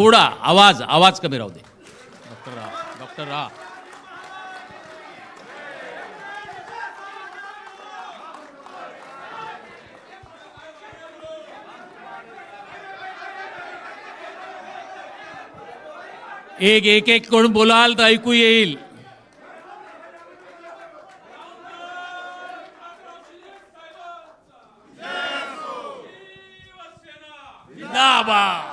थोडा आवाज आवाज कमी राहू दे. डॉक्टर राहा. एक एक कोण बोलाल तर ऐकू येईल. जिंदाबाद.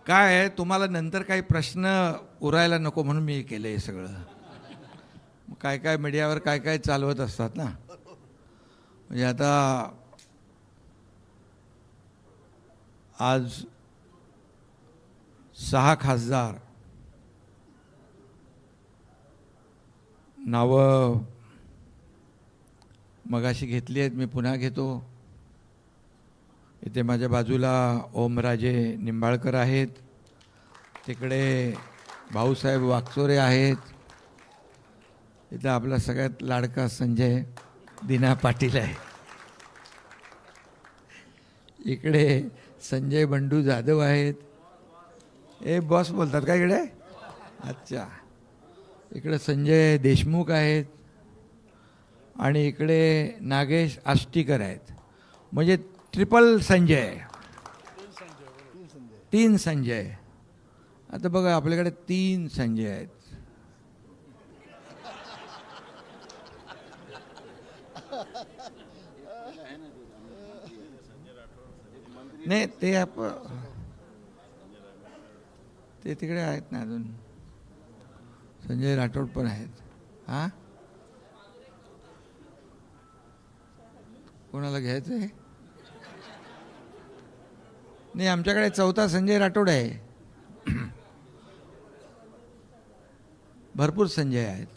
काय आहे, तुम्हाला नंतर काही प्रश्न उरायला नको म्हणून मी केलं हे सगळं. काय काय मीडियावर काय काय चालवत असतात ना. म्हणजे आता आज 6 खासदार नावं मगाशी घेतली आहेत, मी पुन्हा घेतो. इथे माझ्या बाजूला ओमराजे निंबाळकर आहेत, तिकडे भाऊसाहेब वागचोरे आहेत, इथं आपला सगळ्यात लाडका संजय दिना पाटील आहे, इकडे संजय बंडू जाधव आहेत. ए बॉस बोलतात का इकडे? अच्छा. इकडे संजय देशमुख आहेत आणि इकडे नागेश आष्टीकर आहेत. म्हणजे ट्रिपल संजय, 3 संजय. आता बघा आपल्याकडे 3 संजय आहेत. नाही ते तिकडे आहेत ना अजून. संजय राठोड पण आहेत. हां, कोणाला घ्यायचं आहे? नाही, आमच्याकडे 4था संजय राठोड आहे. भरपूर संजय आहेत.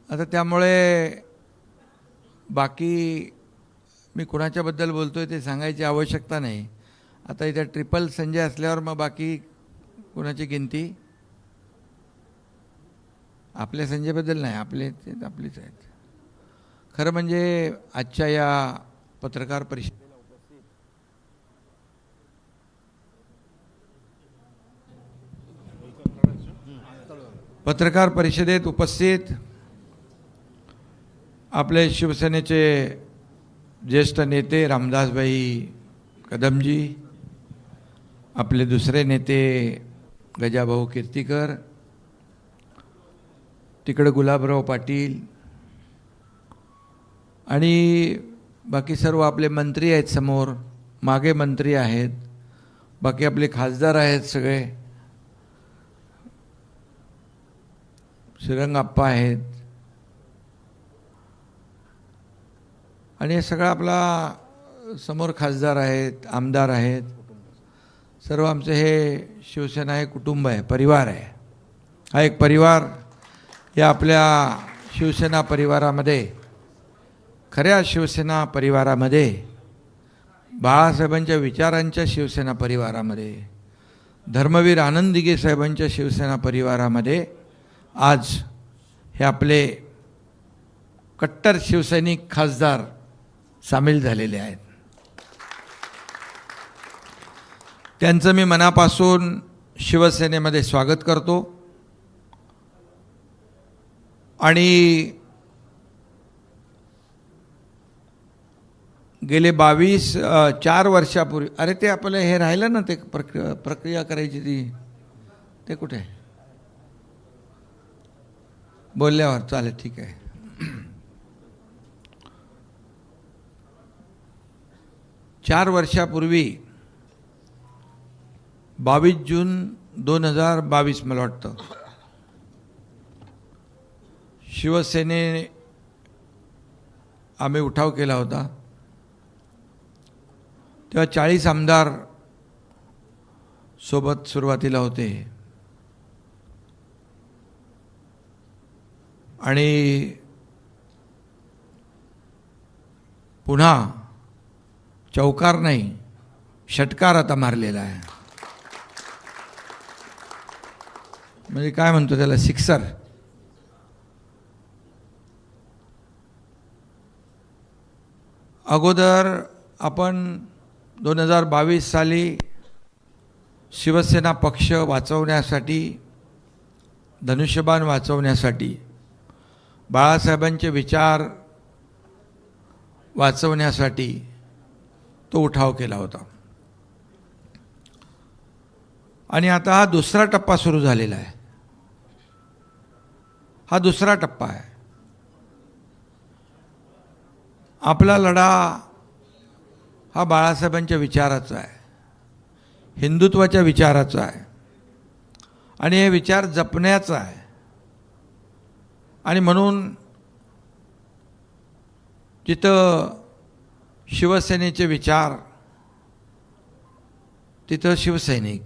आता त्यामुळे बाकी मी कोणाच्याबद्दल बोलतोय ते सांगायची आवश्यकता नाही. आता इथे ट्रिपल संजय असल्यावर मग बाकी कोणाची गिनती? आपल्या संजयबद्दल नाही, आपले ते आपलेच आहेत. खरं म्हणजे आजच्या या पत्रकार परिषदेत उपस्थित आपले शिवसेनेचे ज्येष्ठ नेते रामदासभाई कदमजी, आपले दुसरे नेते गजाभाऊ कीर्तीकर, तिकडे गुलाबराव पाटील आणि बाकी सर्व आपले मंत्री आहेत समोर, मागे मंत्री आहेत, बाकी आपले खासदार आहेत सगळे, श्रीरंगाप्पा आहेत आणि हे सगळं आपला समोर खासदार आहेत, आमदार आहेत. सर्व आमचं हे शिवसेना हे कुटुंब आहे, परिवार आहे. हा एक परिवार, या आपल्या शिवसेना परिवारामध्ये, खऱ्या शिवसेना परिवारामध्ये, बाळासाहेबांच्या विचारांच्या शिवसेना परिवारामध्ये, धर्मवीर आनंद दिघे साहेबांच्या शिवसेना परिवारामध्ये आज हे आपले कट्टर शिवसैनिक खासदार सामील झालेले आहेत. त्यांचं मी मनापासून शिवसेनेमध्ये स्वागत करतो. आणि गेले 4 वर्षापूर्वी, अरे ते आपलं हे राहिलं ना, ते प्रक्रिया करायची ते कुठे? बोलल्यावर चालेल, ठीक आहे. 4 वर्षापूर्वी 22 जून 2022 मला वाटतं, शिवसेने आम्ही उठाव केला होता. तेव्हा 40 आमदार सोबत सुरुवातीला होते आणि पुन्हा चौकार नाही, षटकार आता मारलेला आहे. म्हणजे काय म्हणतो त्याला, सिक्सर. अगोदर आपण 2022 साली शिवसेना पक्ष वाचवण्यासाठी, धनुष्यबाण वाचवण्यासाठी, बाळासाहेबांचे विचार वाचवण्यासाठी तो उठाव केला होता. आणि आता हा दुसरा टप्पा सुरू झालेला आहे. हा दुसरा टप्पा आहे. आपला लढा हा बाळासाहेबांच्या विचाराचा आहे, हिंदुत्वाच्या विचाराचा आहे आणि हे विचार जपण्याचा आहे. आणि म्हणून जिथं शिवसेनेचे विचार तिथं शिवसैनिक.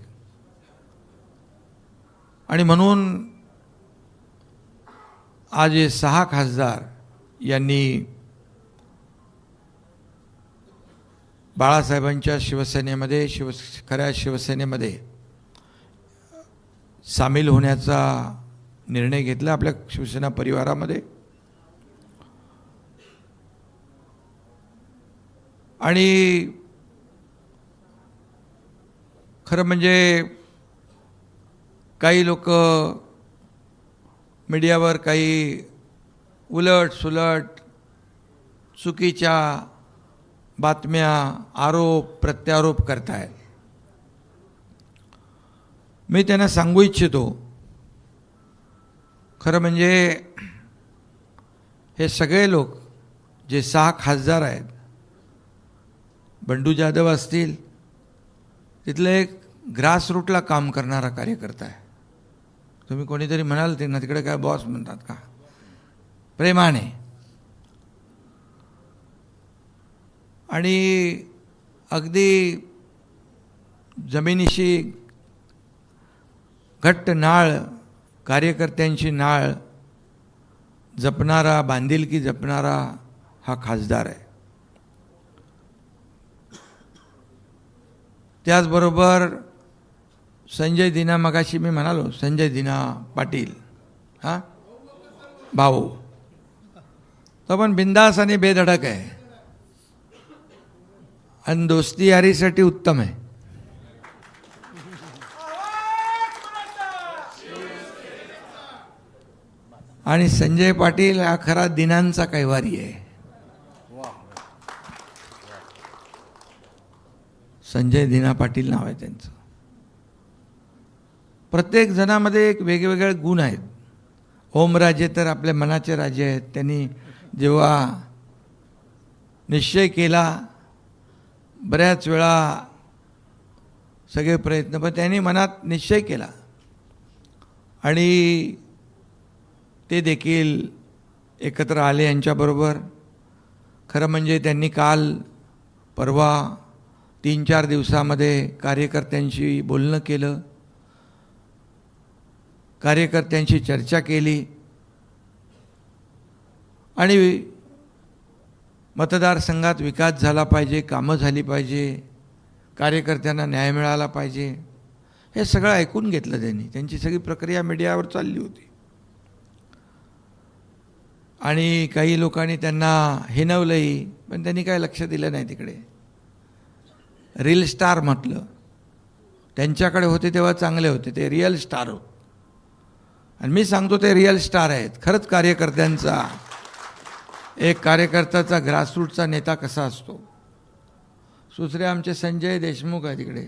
आणि म्हणून आज हे 6 खासदार यांनी बाळासाहेबांच्या शिवसेनेमध्ये, खऱ्या शिवसेनेमध्ये सामील होण्याचा निर्णय घेतला आपल्या शिवसेना परिवारामध्ये. आणि खरं म्हणजे काही लोक मीडियावर काही उलट सुलट चुकीच्या बातम्या, आरोप प्रत्यारोप करतायत. मी त्यांना सांगू इच्छितो, खरं म्हणजे हे सगळे लोक जे 6 खासदार आहेत, बंडू जाधव असतील, तिथलं एक ग्रासरूटला काम करणारा कार्यकर्ता आहे. तुम्ही कोणीतरी म्हणाल ते ना, तिकडे काय बॉस म्हणतात का, प्रेमाने. आणि अगदी जमिनीशी घट्ट नाळ, कार्यकर्त्यांची नाळ जपणारा, बांधिलकी जपणारा हा खासदार आहे. त्याचबरोबर संजय दिना, मगाशी मी म्हणालो संजय दिना पाटील, हां भाऊ, तो पण बिंदास आणि बेधडक आहे आणि दोस्ती यारीसाठी उत्तम आहे. आणि संजय पाटील हा खरा दिनांचा कैवारी आहे. संजय दिना पाटील नाव आहे त्यांचं. प्रत्येक जणामध्ये एक वेगवेगळे गुण आहेत. ओमराजे तर आपल्या मनाचे राजे आहेत. त्यांनी जेव्हा निश्चय केला, बऱ्याच वेळा सगळे प्रयत्न, पण त्यांनी मनात निश्चय केला आणि ते देखील एकत्र आले यांच्याबरोबर. खरं म्हणजे त्यांनी काल परवा 3-4 दिवसामध्ये कार्यकर्त्यांशी बोलणं केलं, कार्यकर्त्यांशी चर्चा केली आणि मतदारसंघात विकास झाला पाहिजे, कामं झाली पाहिजे, कार्यकर्त्यांना न्याय मिळाला पाहिजे, हे सगळं ऐकून घेतलं त्यांनी. त्यांची सगळी प्रक्रिया मीडियावर चालली होती. आणि काही लोकांनी त्यांना हिणवलंही, पण त्यांनी काय लक्ष दिलं नाही तिकडे. रील स्टार म्हटलं, त्यांच्याकडे होते तेव्हा चांगले होते, ते रिअल स्टार होते. आणि मी सांगतो ते रिअल स्टार आहेत. खरंच कार्यकर्त्यांचा, एक कार्यकर्त्याचा ग्रासरूटचा नेता कसा असतो. दुसरे आमचे संजय देशमुख आहे तिकडे,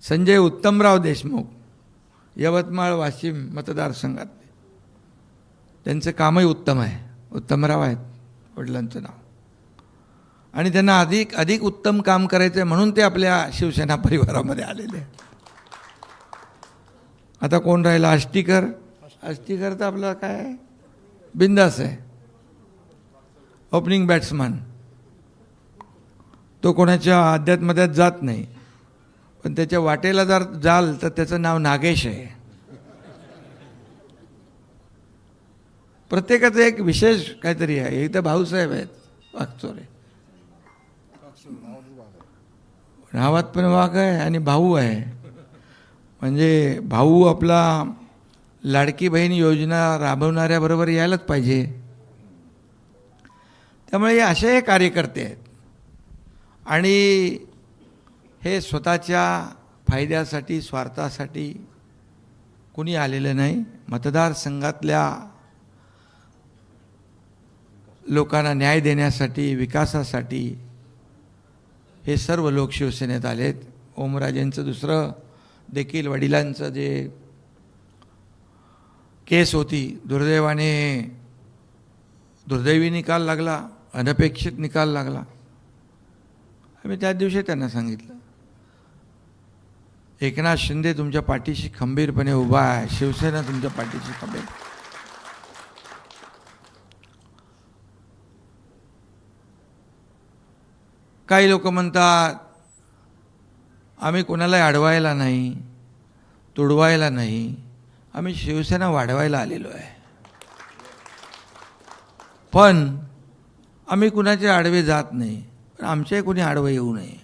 संजय उत्तमराव देशमुख, यवतमाळ वाशिम मतदारसंघातले. त्यांचं कामही उत्तम आहे. उत्तमराव आहेत वडिलांचं नाव. आणि त्यांना अधिक उत्तम काम करायचं आहे म्हणून ते आपल्या शिवसेना परिवारामध्ये आलेले आहेत. आता कोण राहिला? आष्टीकर. आष्टीकर तर आपला काय बिंदास आहे, ओपनिंग बॅट्समन. तो कोणाच्या अध्यात्मध्यात जात नाही, पण त्याच्या वाटेला जर जाल तर त्याचं नाव नागेश आहे. प्रत्येकाचं एक विशेष काहीतरी आहे. इथं भाऊसाहेब आहेत वागचोरे, नावात पण वाघ आहे आणि भाऊ आहे. म्हणजे भाऊ आपला लाडकी बहीण योजना राबवणाऱ्याबरोबर यायलाच पाहिजे. त्यामुळे हे असे कार्यकर्ते आहेत. आणि हे स्वतःच्या फायद्यासाठी स्वार्थासाठी कुणी आलेलं नाही. मतदारसंघातल्या लोकांना न्याय देण्यासाठी, विकासासाठी हे सर्व लोक शिवसेनेत आलेत. ओमराजेंचं दुसरं देखील वडिलांचं जे केस होती, दुर्दैवी निकाल लागला, अनपेक्षित निकाल लागला. आम्ही त्याच दिवशी त्यांना सांगितलं, एकनाथ शिंदे तुमच्या पाठीशी खंबीरपणे उभा आहे, शिवसेना तुमच्या पाठीशी खंबीर. काही लोक म्हणतात आम्ही कोणालाही अडवायला नाही, तुडवायला नाही, आम्ही शिवसेना वाढवायला आलेलो आहे. पण आम्ही कुणाचे आडवे जात नाही, पण आमच्याही कोणी आडवं येऊ नये.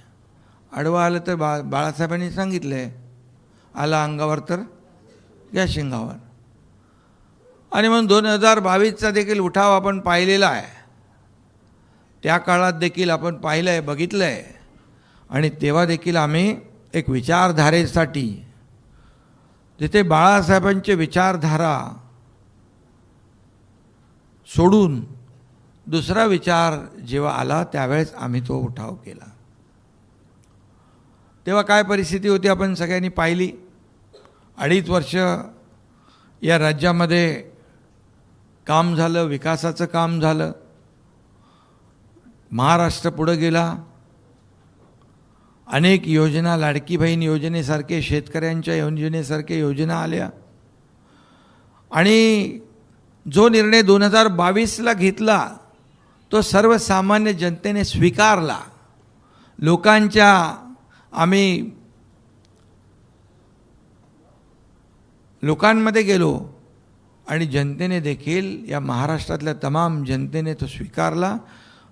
आडवं आलं तर बाळासाहेबांनी सांगितलं आहे, आला अंगावर तर घ्या शिंगावर. आणि म्हणून 2022चा देखील उठाव आपण पाहिलेला आहे. त्या काळात देखील आपण पाहिलं आहे, बघितलं आहे. आणि तेव्हा देखील आम्ही एक विचारधारेसाठी, जिथे बाळासाहेबांची विचारधारा सोडून दुसरा विचार जेव्हा आला त्यावेळेस आम्ही तो उठाव केला. तेव्हा काय परिस्थिती होती आपण सगळ्यांनी पाहिली. 2.5 वर्ष या राज्यामध्ये काम झालं, विकासाचं काम झालं. महाराष्ट्र पुढं गेला. अनेक योजना, लाडकी बहीण योजनेसारखे, शेतकऱ्यांच्या योजनेसारखे योजना आल्या. आणि जो निर्णय 2022ला घेतला तो सर्वसामान्य जनतेने स्वीकारला. आम्ही लोकांमध्ये गेलो आणि जनतेने देखील, या महाराष्ट्रातल्या तमाम जनतेने तो स्वीकारला.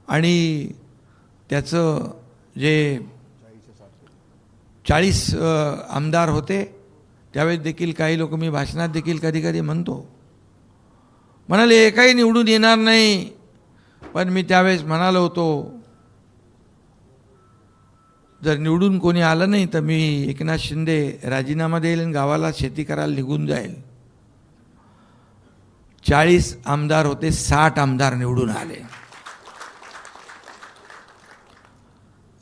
आणि त्याचं जे 40 आमदार होते त्यावेळेस देखील काही लोक, मी भाषणात देखील कधी कधी म्हणाले एकही निवडून येणार नाही. पण मी त्यावेळेस म्हणालो होतो, जर निवडून कोणी आलं नाही तर मी एकनाथ शिंदे राजीनामा देईल आणि गावाला शेती करायला निघून जाईल. 40 आमदार होते, 60 आमदार निवडून आले.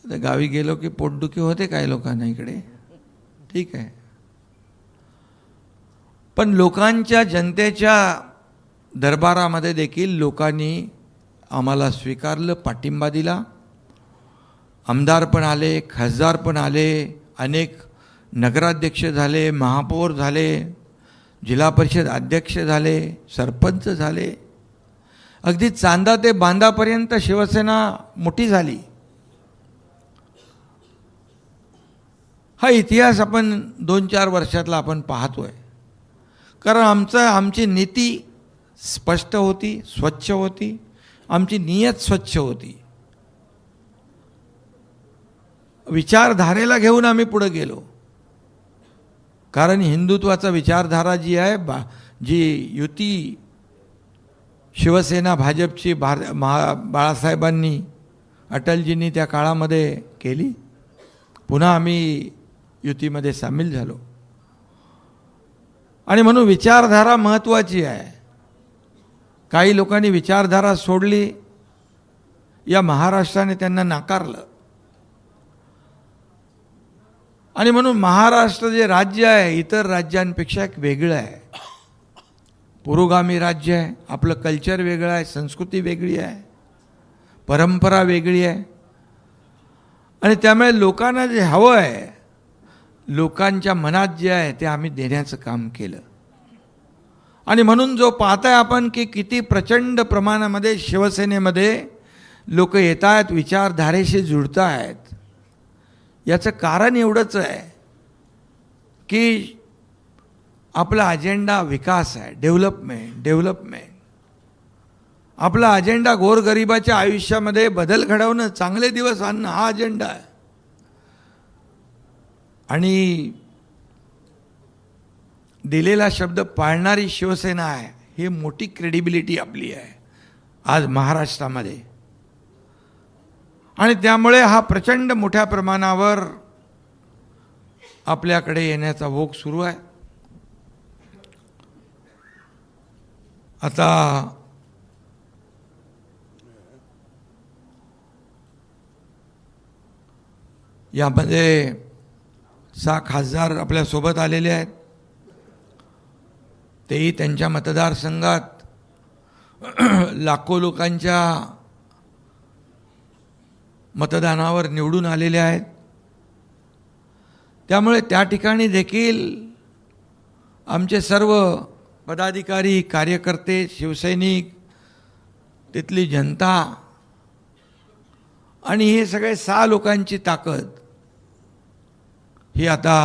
गावी गेलो की पोटदुखी होते काही लोकांना इकडे, ठीक आहे. पण लोकांच्या, जनतेच्या दरबारामध्ये देखील लोकांनी आम्हाला स्वीकारलं, पाठिंबा दिला. आमदार पण आले, खासदार पण आले, अनेक नगराध्यक्ष झाले, महापौर झाले, जिल्हा परिषद अध्यक्ष झाले, सरपंच झाले. अगदी चांदा ते बांधापर्यंत शिवसेना मोठी झाली. हा इतिहास आपण 2-4 वर्षातला आपण पाहतोय. कारण आमची नीती स्पष्ट होती, स्वच्छ होती, आमची नियत स्वच्छ होती. विचारधारेला घेऊन आम्ही पुढे गेलो. कारण हिंदुत्वाचा विचारधारा जी आहे, जी युती शिवसेना भाजपची बाळासाहेबांनी, अटलजींनी त्या काळामध्ये केली. पुन्हा आम्ही युतीमध्ये सामील झालो. आणि म्हणून विचारधारा महत्त्वाची आहे. काही लोकांनी विचारधारा सोडली, या महाराष्ट्राने त्यांना नाकारलं. आणि म्हणून महाराष्ट्र जे राज्य आहे इतर राज्यांपेक्षा एक वेगळं आहे. पुरोगामी राज्य आहे. आपलं कल्चर वेगळं आहे, संस्कृती वेगळी आहे, परंपरा वेगळी आहे. आणि त्यामुळे लोकांना जे हवं आहे, लोकांच्या मनात जे आहे ते आम्ही देण्याचं काम केलं. आणि म्हणून जो पाहताय आपण की किती प्रचंड प्रमाणामध्ये शिवसेनेमध्ये लोक येत आहेत, विचारधारेशी जुळत आहेत, याचं कारण एवढंच आहे की आपला अजेंडा विकास आहे, डेव्हलपमेंट. आपला अजेंडा गोरगरिबाच्या आयुष्यामध्ये बदल घडवणं, चांगले दिवस आणणं, हा अजेंडा आहे. आणि दिलेला शब्द पाळणारी शिवसेना आहे, ही मोठी क्रेडिबिलिटी आपली आहे आज महाराष्ट्रामध्ये. आणि त्यामुळे हा प्रचंड मोठ्या प्रमाणावर आपल्याकडे येण्याचा ओघ सुरू आहे. आता यामध्ये 6 खासदार आपल्यासोबत आलेले आहेत. तेही त्यांच्या मतदारसंघात लाखो लोकांच्या मतदानावर निवडून आलेले आहेत. त्यामुळे त्या ठिकाणी देखील आमचे सर्व पदाधिकारी, कार्यकर्ते, शिवसैनिक, तिथली जनता आणि हे सगळे 6 लोकांची ताकद ही आता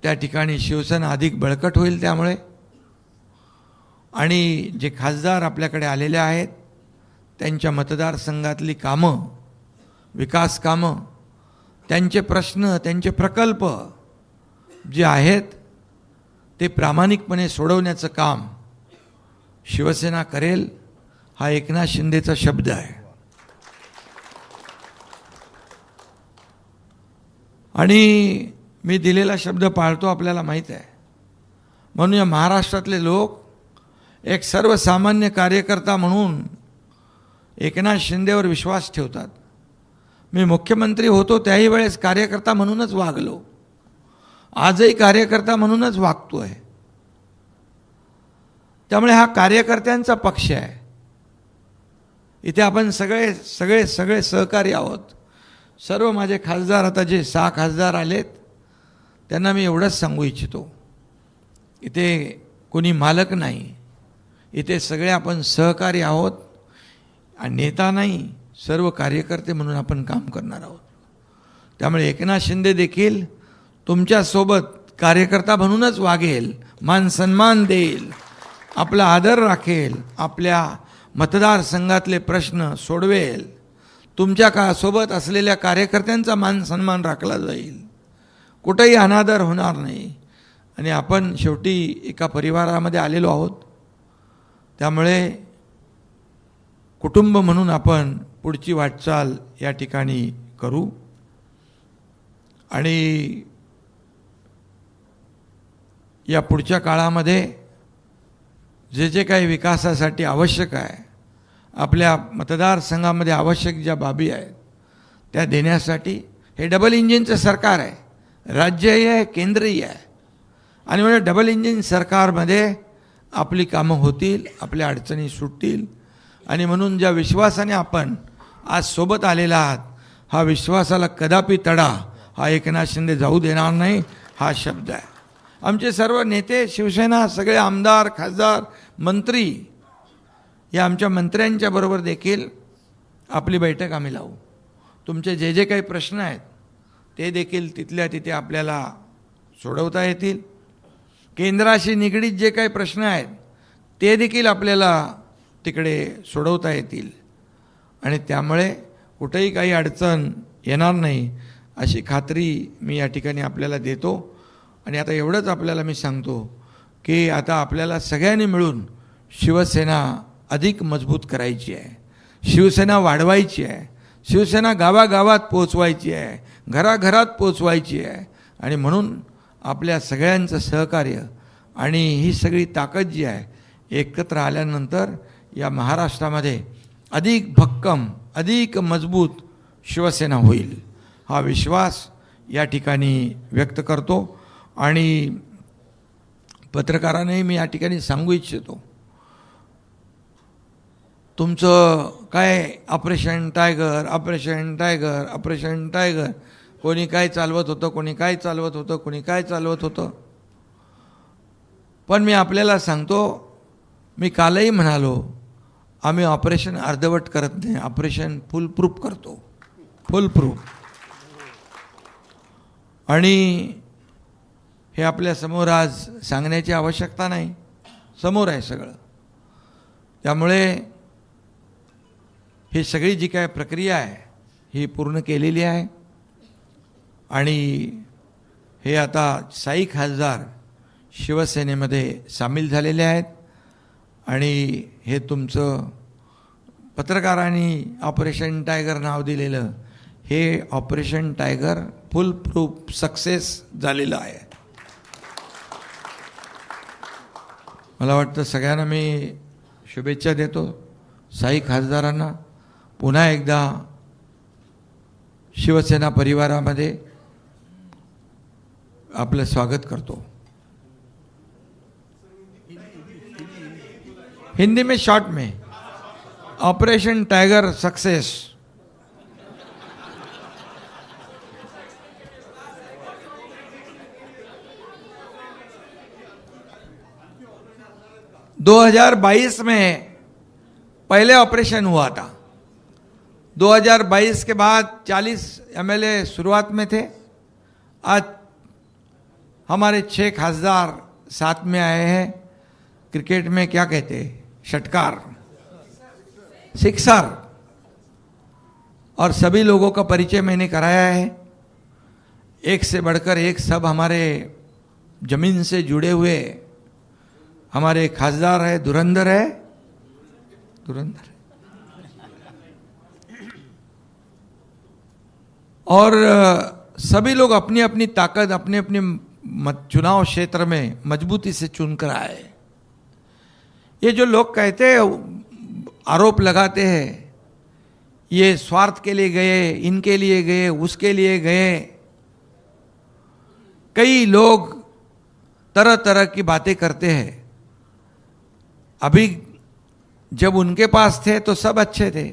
त्या ठिकाणी शिवसेना अधिक बळकट होईल. त्यामुळे आणि जे खासदार आपल्याकडे आलेले आहेत त्यांच्या मतदारसंघातली कामं, विकास कामं, त्यांचे प्रश्न, त्यांचे प्रकल्प जे आहेत ते प्रामाणिकपणे सोडवण्याचं काम शिवसेना करेल, हा एकनाथ शिंदेचा शब्द आहे. आणि मी दिलेला शब्द पाळतो, आपल्याला माहीत आहे. म्हणून या महाराष्ट्रातले लोक एक सर्वसामान्य कार्यकर्ता म्हणून एकनाथ शिंदेवर विश्वास ठेवतात. मी मुख्यमंत्री होतो त्याही वेळेस कार्यकर्ता म्हणूनच वागलो, आजही कार्यकर्ता म्हणूनच वागतोय. त्यामुळे हा कार्यकर्त्यांचा पक्ष आहे. इथे आपण सगळे सगळे सगळे सहकारी आहोत. सर्व माझे खासदार, आता जे 6 खासदार आलेत त्यांना मी एवढंच सांगू इच्छितो, इथे कोणी मालक नाही, इथे सगळे आपण सहकारी आहोत आणि नेता नाही, सर्व कार्यकर्ते म्हणून आपण काम करणार आहोत. त्यामुळे एकनाथ शिंदे देखील तुमच्यासोबत कार्यकर्ता म्हणूनच वागेल, मान सन्मान देईल, आपला आदर राखेल, आपल्या मतदारसंघातले प्रश्न सोडवेल, तुमच्या सोबत असलेल्या कार्यकर्त्यांचा मान सन्मान राखला जाईल, कुठेही अनादर होणार नाही. आणि आपण शेवटी एका परिवारामध्ये आलेलो आहोत. त्यामुळे कुटुंब म्हणून आपण पुढची वाटचाल या ठिकाणी करू. आणि या पुढच्या काळामध्ये जे जे काही विकासासाठी आवश्यक आहे, आपल्या मतदारसंघामध्ये आवश्यक ज्या बाबी आहेत त्या देण्यासाठी हे डबल इंजिनचं सरकार आहे, राज्यही आहे, केंद्रही आहे. आणि म्हणजे डबल इंजिन सरकारमध्ये आपली कामं होतील, आपल्या अडचणी सुटतील. आणि म्हणून ज्या विश्वासाने आपण आज सोबत आलेला आहात, हा विश्वासाला कदापि तडा हा एकनाथ शिंदे जाऊ देणार नाही, हा शब्द आहे. आमचे सर्व नेते, शिवसेना, सगळे आमदार, खासदार, मंत्री, या आमच्या मंत्र्यांच्या बरोबर देखील आपली बैठक आम्ही लावू. तुमचे जे जे काही प्रश्न आहेत ते देखील तिथल्या तिथे आपल्याला सोडवता येतील. केंद्राशी निगडीत जे काही प्रश्न आहेत ते देखील आपल्याला तिकडे सोडवता येतील. आणि त्यामुळे कुठेही काही अडचण येणार नाही अशी खात्री मी या ठिकाणी आपल्याला देतो. आणि आता एवढंच आपल्याला मी सांगतो की आता आपल्याला सगळ्यांनी मिळून शिवसेना अधिक मजबूत करायची आहे, शिवसेना वाढवायची आहे, शिवसेना गावागावात पोचवायची आहे, घराघरात पोचवायची आहे. आणि म्हणून आपल्या सगळ्यांचं सहकार्य आणि ही सगळी ताकद जी आहे एकत्र आल्यानंतर या महाराष्ट्रामध्ये अधिक भक्कम, अधिक मजबूत शिवसेना होईल, हा विश्वास या ठिकाणी व्यक्त करतो. आणि पत्रकारांनाही मी या ठिकाणी सांगू इच्छितो, तुमचं काय operation tiger, operation tiger, operation tiger, कोणी काय चालवत होतं, कोणी काय चालवत होतं, कोणी काय चालवत होतं. पण मी आपल्याला सांगतो, मी कालही म्हणालो, आम्ही ऑपरेशन अर्धवट करत नाही, ऑपरेशन फुल प्रूफ करतो, फुल प्रूफ. आणि हे आपल्या समोर आज सांगण्याची आवश्यकता नाही, समोर आहे सगळं. त्यामुळे ही सगळी जी काय प्रक्रिया आहे ही पूर्ण केलेली आहे. आणि हे आता 6 खासदार शिवसेनेमध्ये सामील झालेले आहेत. आणि हे तुमचं पत्रकारांनी ऑपरेशन टायगर नाव दिलेलं हे ऑपरेशन टायगर फुल प्रूफ सक्सेस झालेलं आहे. मला वाटतं सगळ्यांना मी शुभेच्छा देतो. साई खासदारांना पुन्हा एकदा शिवसेना परिवारामध्ये आपलं स्वागत करतो. हिंदी में शॉर्ट में ऑपरेशन टाइगर सक्सेस. दो 2022 में पहले ऑपरेशन हुआ था. 2022 के बाद 40 एमएलए शुरुआत में थे. आज हमारे 6 खासदार साथ में आए हैं. क्रिकेट में क्या कहते हैं, षटकार, सिक्सर. और सभी लोगों का परिचय मैंने कराया है. एक से बढ़कर एक सब हमारे जमीन से जुड़े हुए हमारे खासदार है. धुरंधर है, धुरंधर. और सभी लोग अपनी अपनी ताकत अपने अपने चुनाव क्षेत्र में मजबूती से चुनकर आए. ये जो लोग कहते हैं, आरोप लगाते हैं, ये स्वार्थ के लिए गए, इनके लिए गए, उसके लिए गए. कई लोग तरह तरह की बातें करते हैं. अभी जब उनके पास थे तो सब अच्छे थे.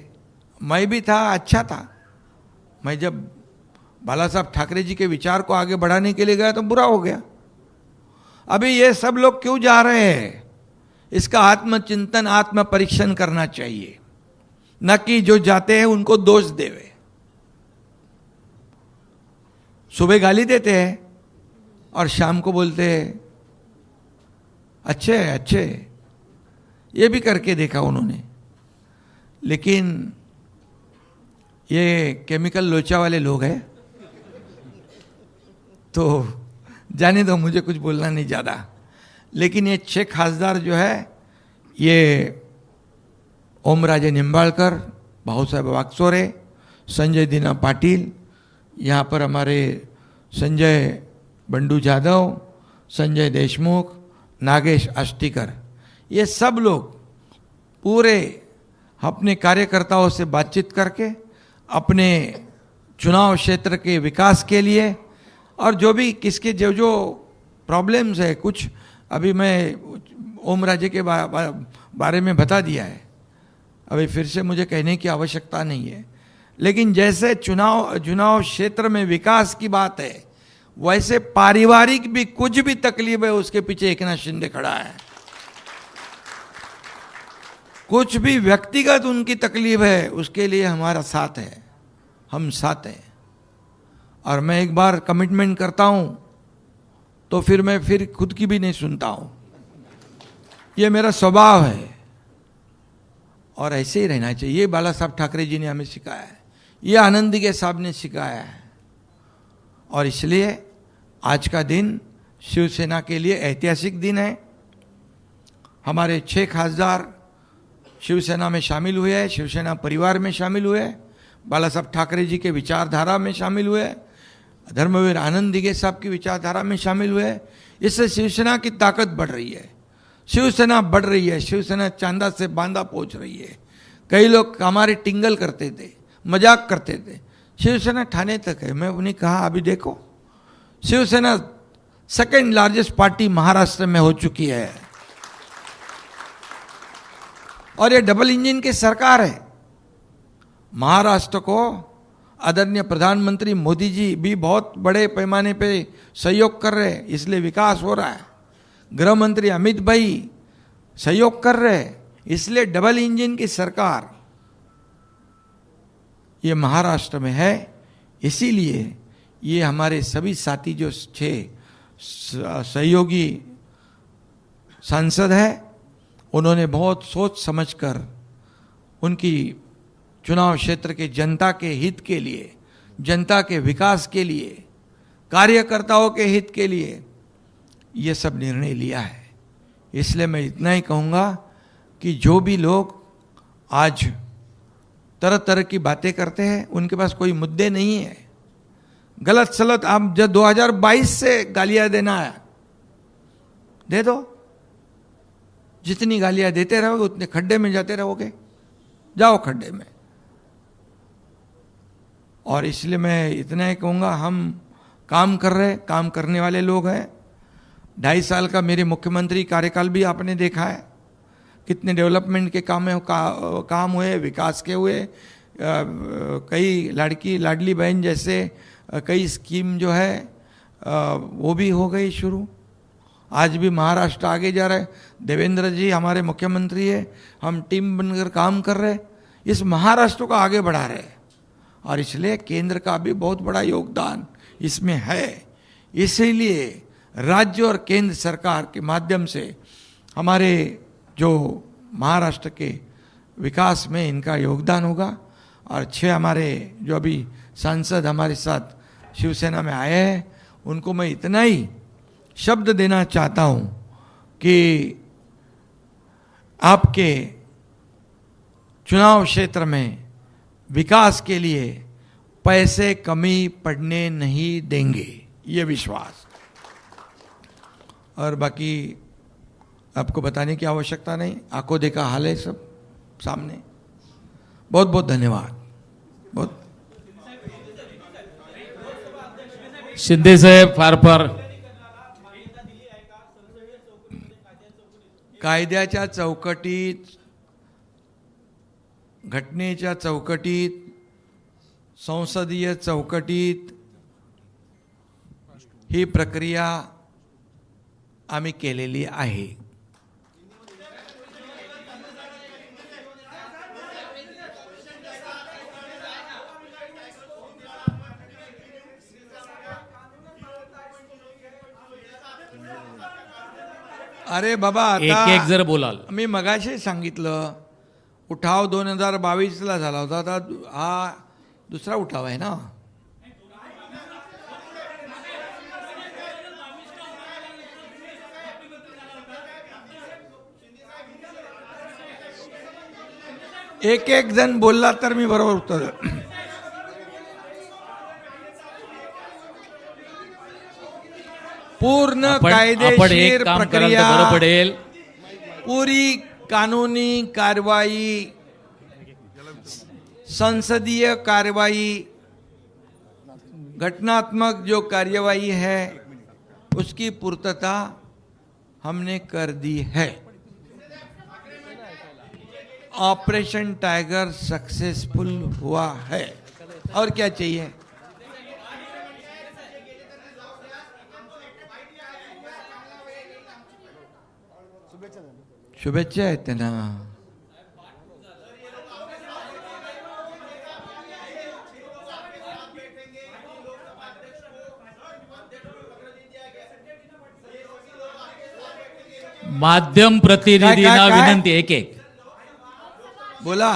मैं भी था, अच्छा था. मैं जब बाला साहब ठाकरे जी के विचार को आगे बढ़ाने के लिए गया तो बुरा हो गया. अभी ये सब लोग क्यों जा रहे हैं, इसका आत्मचिंतन, आत्म परीक्षण करना चाहिए. न कि जो जाते हैं उनको दोष देवे. सुबह गाली देते हैं और शाम को बोलते हैं अच्छे अच्छे. ये भी करके देखा उन्होंने. लेकिन ये केमिकल लोचा वाले लोग हैं, तो जाने दो, मुझे कुछ बोलना नहीं ज़्यादा. लेकिन ये 6 खासदार जो है, ये ओमराजे निंबाळकर, भाऊसाहेब वागचोरे, संजय दीना पाटिल, यहाँ पर हमारे संजय बंडू जाधव, संजय देशमुख, नागेश आष्टीकर, ये सब लोग पूरे अपने कार्यकर्ताओं से बातचीत करके अपने चुनाव क्षेत्र के विकास के लिए, और जो भी किसके जो जो प्रॉब्लम्स है, कुछ अभी मैं ओमराजे के बारे में बता दिया है, अभी फिर से मुझे कहने की आवश्यकता नहीं है. लेकिन जैसे चुनाव क्षेत्र में विकास की बात है, वैसे पारिवारिक भी कुछ भी तकलीफ है, उसके पीछे एकनाथ शिंदे खड़ा है. कुछ भी व्यक्तिगत उनकी तकलीफ है, उसके लिए हमारा साथ है, हम साथ हैं. और मैं एक बार कमिटमेंट करता हूं तो फिर मैं फिर खुद की भी नहीं सुनता हूं. ये मेरा स्वभाव है और ऐसे ही रहना चाहिए. ये बाला साहब ठाकरे जी ने हमें सिखाया है, ये आनंद के साहब ने सिखाया है. और इसलिए आज का दिन शिवसेना के लिए ऐतिहासिक दिन है. हमारे 6 खासदार शिवसेना में शामिल हुए हैं, शिवसेना परिवार में शामिल हुए, बाला साहब ठाकरे जी के विचारधारा में शामिल हुए, धर्मवीर आनंद दिघे साहब की विचारधारा में शामिल हुए. इससे शिवसेना की ताकत बढ़ रही है, शिवसेना बढ़ रही है, शिवसेना चांदा से बांदा पहुंच रही है. कई लोग हमारे टिंगल करते थे, मजाक करते थे, शिवसेना ठाणे तक है. मैं उन्हें कहा अभी देखो, Shiv Sena second largest party Maharashtra में हो चुकी है. और ये डबल इंजन की सरकार है. महाराष्ट्र को आदरणीय प्रधानमंत्री मोदी जी भी बहुत बड़े पैमाने पे सहयोग कर रहे हैं, इसलिए विकास हो रहा है. गृह मंत्री अमित भाई सहयोग कर रहे हैं, इसलिए डबल इंजन की सरकार ये महाराष्ट्र में है. इसीलिए ये हमारे सभी साथी जो 6 सहयोगी सांसद हैं, उन्होंने बहुत सोच समझकर उनकी चुनाव क्षेत्र के जनता के हित के लिए, जनता के विकास के लिए, कार्यकर्ताओं के हित के लिए ये सब निर्णय लिया है. इसलिए मैं इतना ही कहूँगा कि जो भी लोग आज तरह तरह की बातें करते हैं, उनके पास कोई मुद्दे नहीं है। गलत सलत आप जब 2022 से गालियां देना है, दे दो, जितनी गालियां देते रहोगे उतने खड्डे में जाते रहोगे, जाओ खड्डे में। और इसलिए मैं इतना ही कहूँगा, हम काम कर रहे, काम करने वाले लोग हैं। 2.5 साल का मेरे मुख्यमंत्री कार्यकाल भी आपने देखा है, कितने डेवलपमेंट के काम हुए, विकास के हुए, कई लाडली बहन जैसे कई स्कीम जो है वो भी हो गई शुरू। आज भी महाराष्ट्र आगे जा रहा है, देवेंद्र जी हमारे मुख्यमंत्री है, हम टीम बनकर काम कर रहे, इस महाराष्ट्र को आगे बढ़ा रहे, और इसलिए केंद्र का भी बहुत बड़ा योगदान इसमें है। इसीलिए राज्य और केंद्र सरकार के माध्यम से हमारे जो महाराष्ट्र के विकास में इनका योगदान होगा। और 6 हमारे जो अभी सांसद हमारे साथ शिवसेना में आए हैं, उनको मैं इतना ही शब्द देना चाहता हूं कि आपके चुनाव क्षेत्र में विकास के लिए पैसे कमी पड़ने नहीं देंगे, ये विश्वास। और बाकी आपको बताने की आवश्यकता नहीं, आंखों देखा हाल है सब सामने। बहुत बहुत धन्यवाद। बहुत शिंदे साहेब फार कायद्याच्या चौकटीत, घटनेच्या चौकटीत, संसदीय चौकटीत ही प्रक्रिया आम्ही केलेली आहे। अरे बाबा, आता एक जर बोलाल, मी मगाशी सांगितलं, उठाव 2022ला झाला होता, आता हा दुसरा उठाव आहे ना। एक जण बोलला तर मी बरोबर उत्तर। पूर्ण आपण कायदेशीर एक काम कराल तर प्रक्रिया, बरं पडेल। पूरी कानूनी कार्रवाई, संसदीय कार्रवाई, घटनात्मक जो कार्यवाही है उसकी पूर्तता हमने कर दी है। ऑपरेशन टाइगर सक्सेसफुल हुआ है, और क्या चाहिए। शुभेच्छा आहेत त्यांना। माध्यम प्रतिनिधींना काय? विनंती, एक बोला।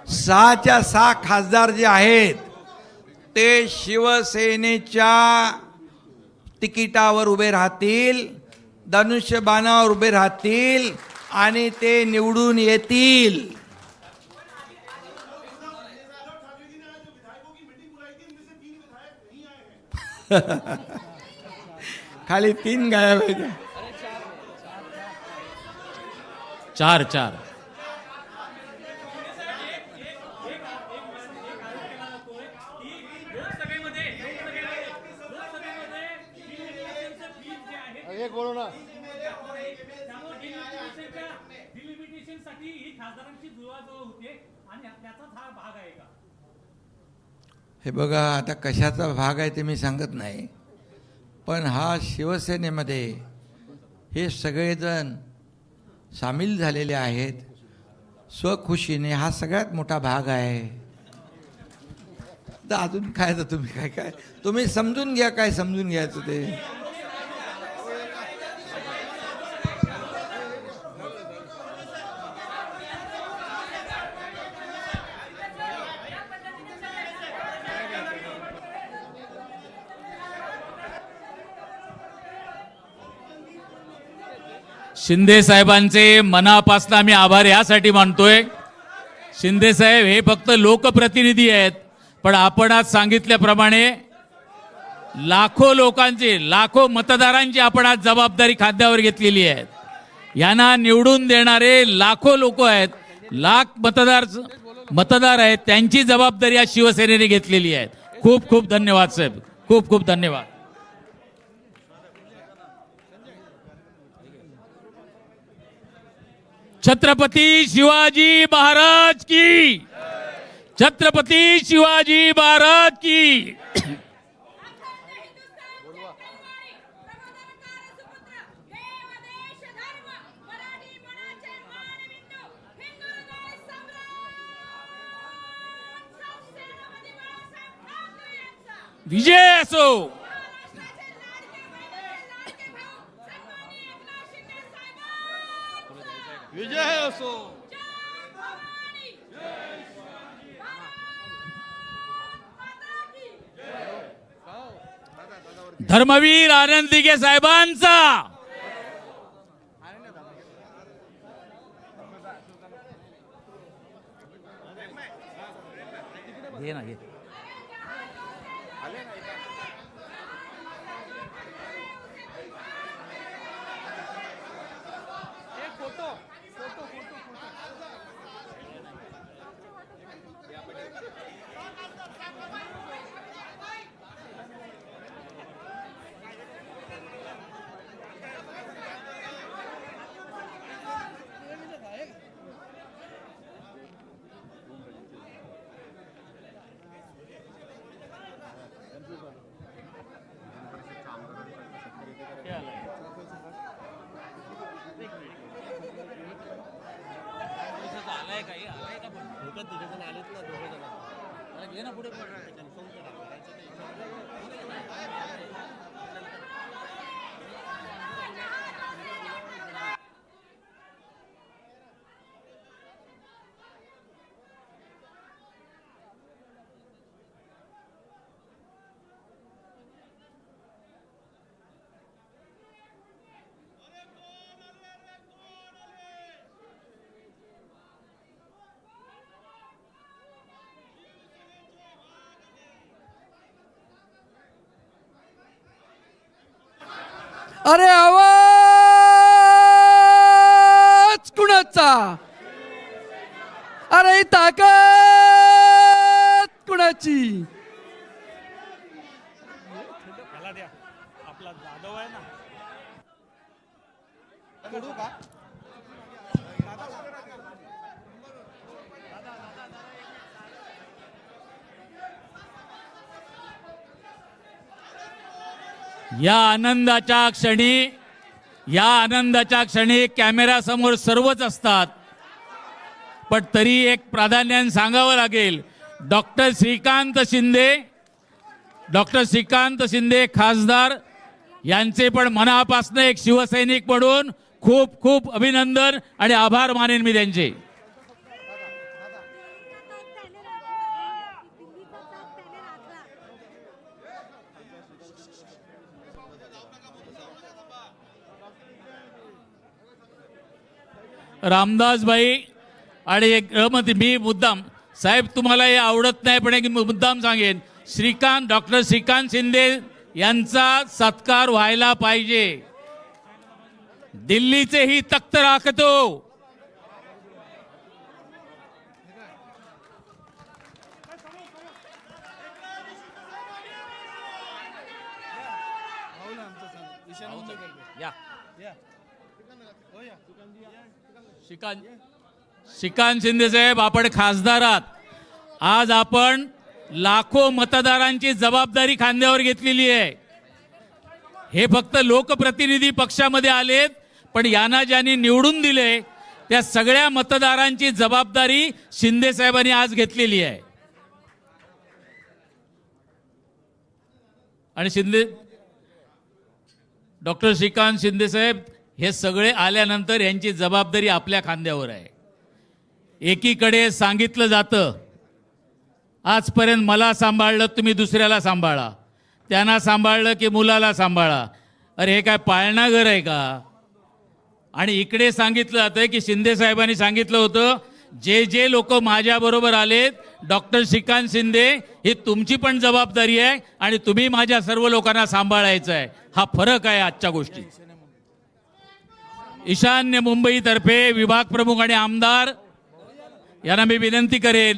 सहाच्या 6 खासदार जे आहेत ते शिवसेनेच्या तिकिटावर उभे राहतील, धनुष्यबाणावर उभे राहतील आणि ते निवडून येतील। खाली 3 गायब आहेत। 4 हे बघा, आता कशाचा भाग आहे ते मी सांगत नाही, पण हा शिवसेनेमध्ये हे सगळेजण सामील झालेले आहेत स्वखुशीने, हा सगळ्यात मोठा भाग आहे। तर अजून काय, तर तुम्ही काय तुम्ही समजून घ्या, काय समजून घ्यायचं ते। शिंदे साहेबांचे मनापासून आम्ही आभार यासाठी मानतोय. शिंदे साहेब हे फक्त लोकप्रतिनिधी आहेत, पण आपण आज सांगितल्याप्रमाणे लाखो लोकांची, लाखो मतदारांची आपण आज जबाबदारी खांद्यावर घेतलेली आहे. यांना निवडून देणारे लाखो लोक आहेत, लाख मतदार आहेत, त्यांची जबाबदारी आज शिवसेनेने घेतलेली आहे. खूप खूप धन्यवाद साहेब, खूप खूप धन्यवाद. छत्रपती शिवाजी महाराज की, छत्रपती शिवाजी महाराज की. विजय असो. विजय असो. धर्मवीर आनंद दिघे साहेबांचा. घे ना, घे. अरे आवाज कुणाचा? अरे ही ताकद कुणाची? आपला जाधव आहे ना. या आनंदाच्या क्षणी कॅमेरा समोर सर्वच असतात, पण तरी एक प्राधान्याने सांगावं लागेल. डॉक्टर श्रीकांत शिंदे खासदार यांचे पण मनापासून एक शिवसैनिक म्हणून खूप खूप अभिनंदन आणि आभार मानेन मी त्यांचे. रामदास भाई आणि एक मी मुद्दाम साहेब तुम्हाला हे आवडत नाही पण एक मुद्दाम सांगेन, डॉक्टर श्रीकांत शिंदे यांचा सत्कार व्हायला पाहिजे. दिल्लीचे ही तख्त राखतो. श्रीकांत शिंदे साहेब, आपण खासदार आहात. आज आपण लाखो मतदारांची जबाबदारी खांद्यावर घेतलेली आहे. हे फक्त लोकप्रतिनिधी पक्षामध्ये आलेत, पण यांना ज्यांनी निवडून दिले त्या सगळ्या मतदारांची जबाबदारी शिंदे साहेबांनी आज घेतलेली आहे. आणि डॉक्टर श्रीकांत शिंदे साहेब हे सगळे आल्यानंतर यांची जबाबदारी आपल्या खांद्यावर आहे. एकीकडे सांगितलं जातं आजपर्यंत मला सांभाळलं तुम्ही दुसऱ्याला सांभाळा, त्यांना सांभाळलं की मुलाला सांभाळा. अरे हे काय पाळणा घर आहे का? आणि इकडे सांगितलं जातंय की शिंदे साहेबांनी सांगितलं होतं जे जे लोक माझ्या बरोबर आलेत, डॉक्टर श्रीकांत शिंदे, ही तुमची पण जबाबदारी आहे आणि तुम्ही माझ्या सर्व लोकांना सांभाळायचं आहे. हा फरक आहे आजच्या गोष्टी. ईशान्य मुंबईतर्फे विभाग प्रमुख आणि आमदार यांना मी विनंती करेन,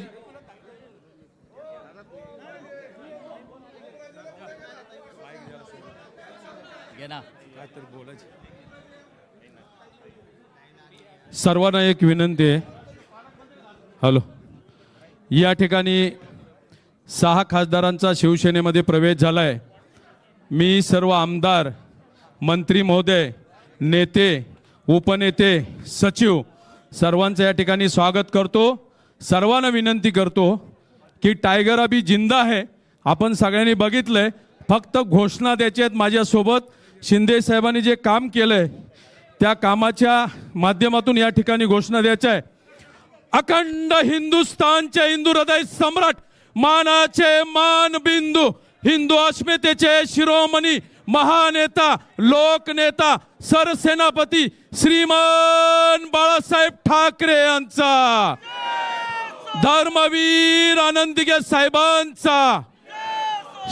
घे ना. सर्वांना एक विनंती आहे. हॅलो, या ठिकाणी 6 खासदारांचा शिवसेनेमध्ये प्रवेश झालाय. मी सर्व आमदार, मंत्री महोदय, नेते, उपनेते, सचिव सर्वांचं या ठिकाणी स्वागत करतो. सर्वांना विनंती करतो की टायगर अभी जिंदा आहे. आपण सगळ्यांनी बघितलंय, फक्त घोषणा द्यायच्या आहेत. माझ्यासोबत शिंदे साहेबांनी जे काम केलंय त्या कामाच्या माध्यमातून या ठिकाणी घोषणा द्यायच्या आहे. अखंड हिंदुस्थानचे हिंदू हृदय सम्राट, मानाचे मानबिंदू, हिंदू अस्मितेचे शिरोमणी, महानेता, लोकनेता, सरसेनापती श्रीमान बाळासाहेब ठाकरे यांचा, धर्मवीर आनंदीगे साहेबांचा,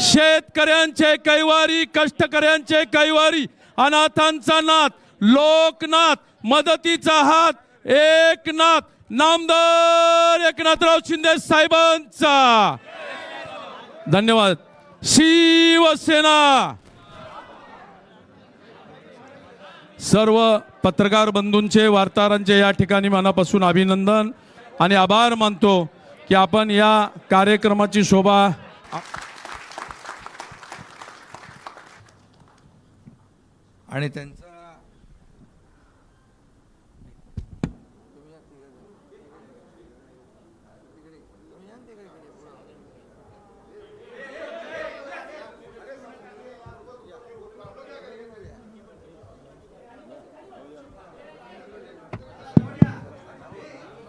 शेतकऱ्यांचे कैवारी, कष्टकऱ्यांचे कैवारी, अनाथांचा नाथ, लोकनाथ, मदतीचा हात, एकनाथ, नामदार एकनाथराव शिंदे साहेबांचा. धन्यवाद. शिवसेना. सर्व पत्रकार बंधूंचे, वार्ताहरांचे या ठिकाणी मनापासून अभिनंदन आणि आभार मानतो की आपण या कार्यक्रमाची शोभा आणि त्यांचा